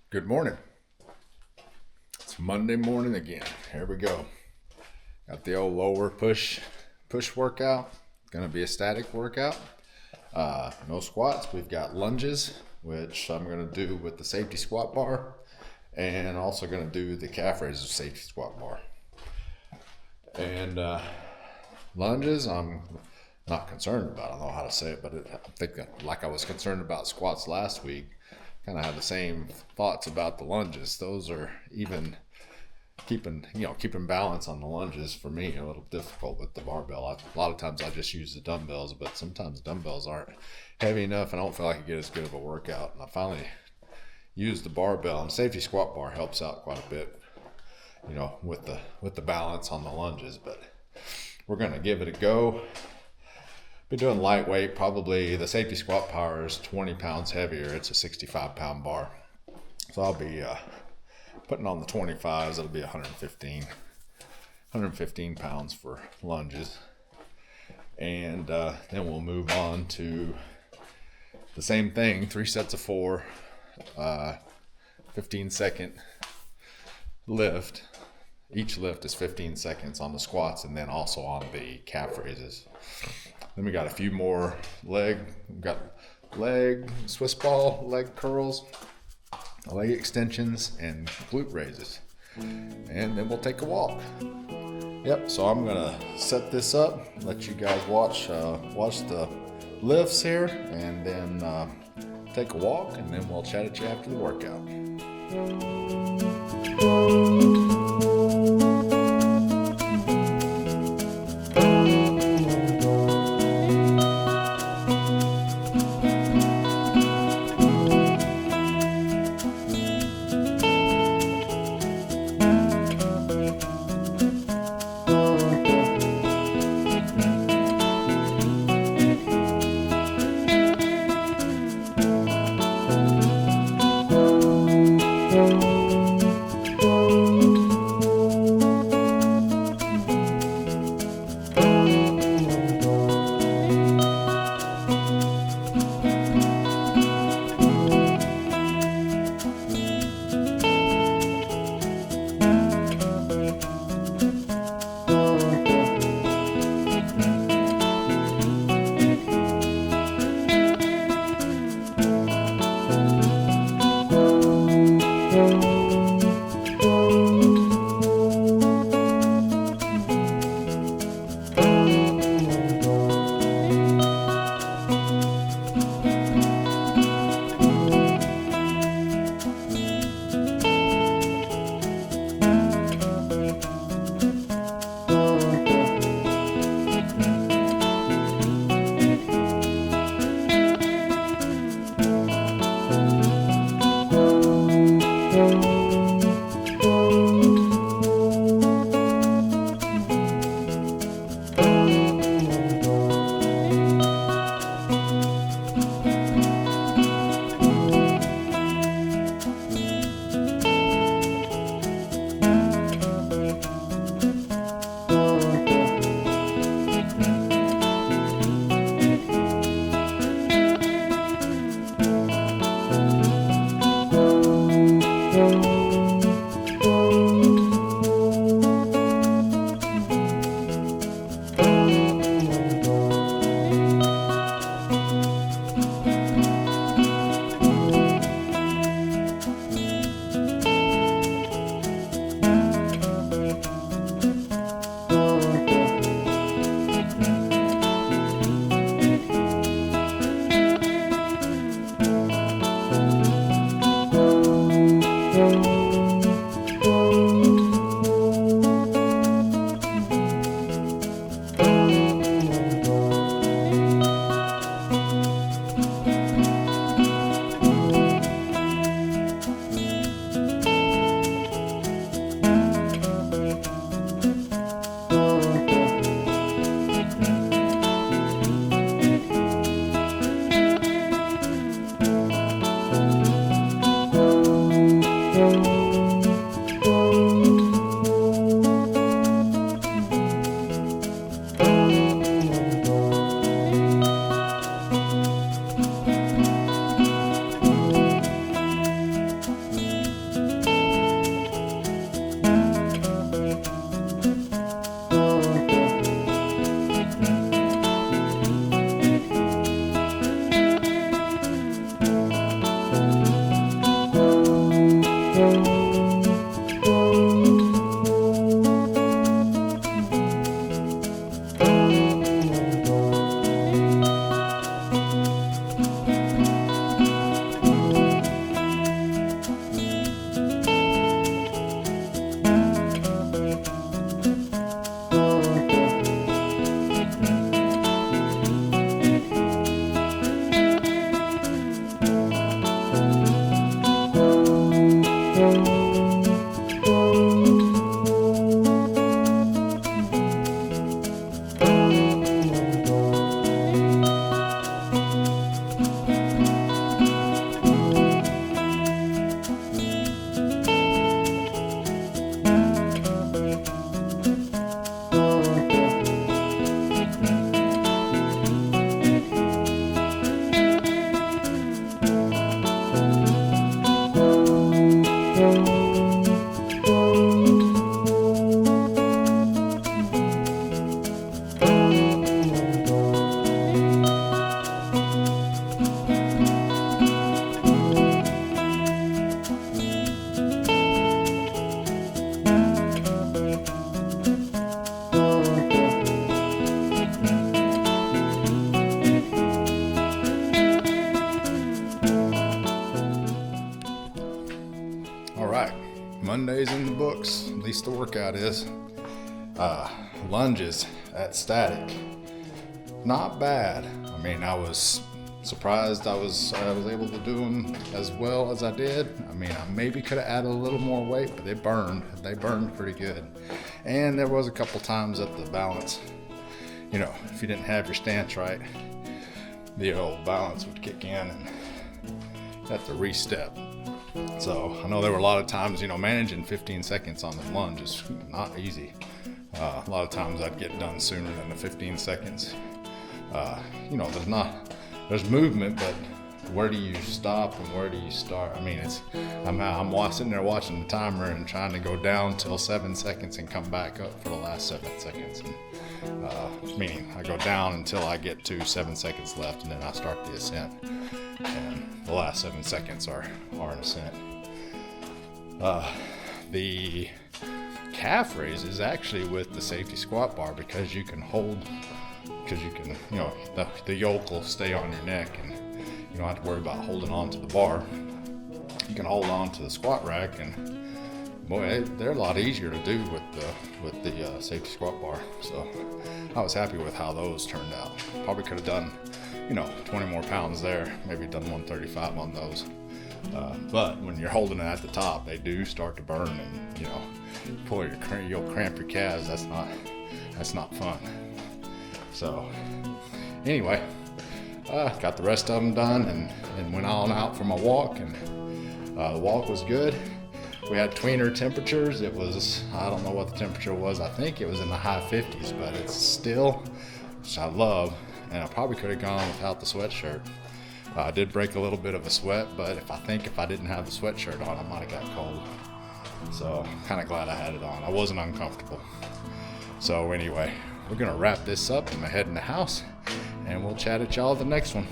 Good morning. It's Monday morning again. Here we go. Got the old lower push workout. Gonna be a static workout. No squats. We've got lunges, which I'm gonna do with the safety squat bar, and also gonna do the calf raises safety squat bar. And lunges, I'm not concerned about. I don't know how to say it, but I think that, like I was concerned about squats last week, kind of have the same thoughts about the lunges. Those are even keeping balance on the lunges for me a little difficult with the barbell. A lot of times I just use the dumbbells, but sometimes dumbbells aren't heavy enough and I don't feel like I get as good of a workout. And I finally used the barbell, and safety squat bar helps out quite a bit, with the balance on the lunges. But we're gonna give it a go. Been doing lightweight. Probably the safety squat bar is 20 pounds heavier. It's a 65-pound bar. So I'll be putting on the 25s. It'll be 115 pounds for lunges. And then we'll move on to the same thing, 3 sets of 4, 15-second lift. Each lift is 15 seconds on the squats and then also on the calf raises. Then we got a few more we've got leg, Swiss ball, leg curls, leg extensions, and glute raises. And then we'll take a walk. Yep, so I'm gonna set this up, let you guys watch the lifts here, and then take a walk, and then we'll chat at you after the workout. All right, Monday's in the books, at least the workout is. Lunges at static, not bad. I mean, I was surprised I was able to do them as well as I did. I mean, I maybe could have added a little more weight, but they burned pretty good. And there was a couple times that the balance, you know, if you didn't have your stance right, the old balance would kick in and you have to re-step. So I know there were a lot of times, you know, managing 15 seconds on the lunge is not easy. A lot of times I'd get done sooner than the 15 seconds. You know, there's movement, but where do you stop and where do you start? I mean, I'm sitting there watching the timer and trying to go down till 7 seconds and come back up for the last 7 seconds. And, meaning I go down until I get to 7 seconds left, and then I start the ascent. And the last 7 seconds are an ascent. The calf raise is actually with the safety squat bar because you can, you know, the yoke will stay on your neck and you don't have to worry about holding on to the bar. You can hold on to the squat rack, and boy, they're a lot easier to do with the safety squat bar. So I was happy with how those turned out. Probably could have done, you know, 20 more pounds there, maybe done 135 on those. But when you're holding it at the top, they do start to burn, and you know, you'll cramp your calves. That's not fun. So anyway, got the rest of them done and went on out for my walk, and the walk was good. We had tweener temperatures. It was, I don't know what the temperature was. I think it was in the high 50s, but it's still, which I love, and I probably could have gone without the sweatshirt. I did break a little bit of a sweat, but if I didn't have the sweatshirt on, I might have got cold. So kind of glad I had it on. I wasn't uncomfortable. So anyway, we're gonna wrap this up. I'm gonna head in the house, and we'll chat at y'all the next one.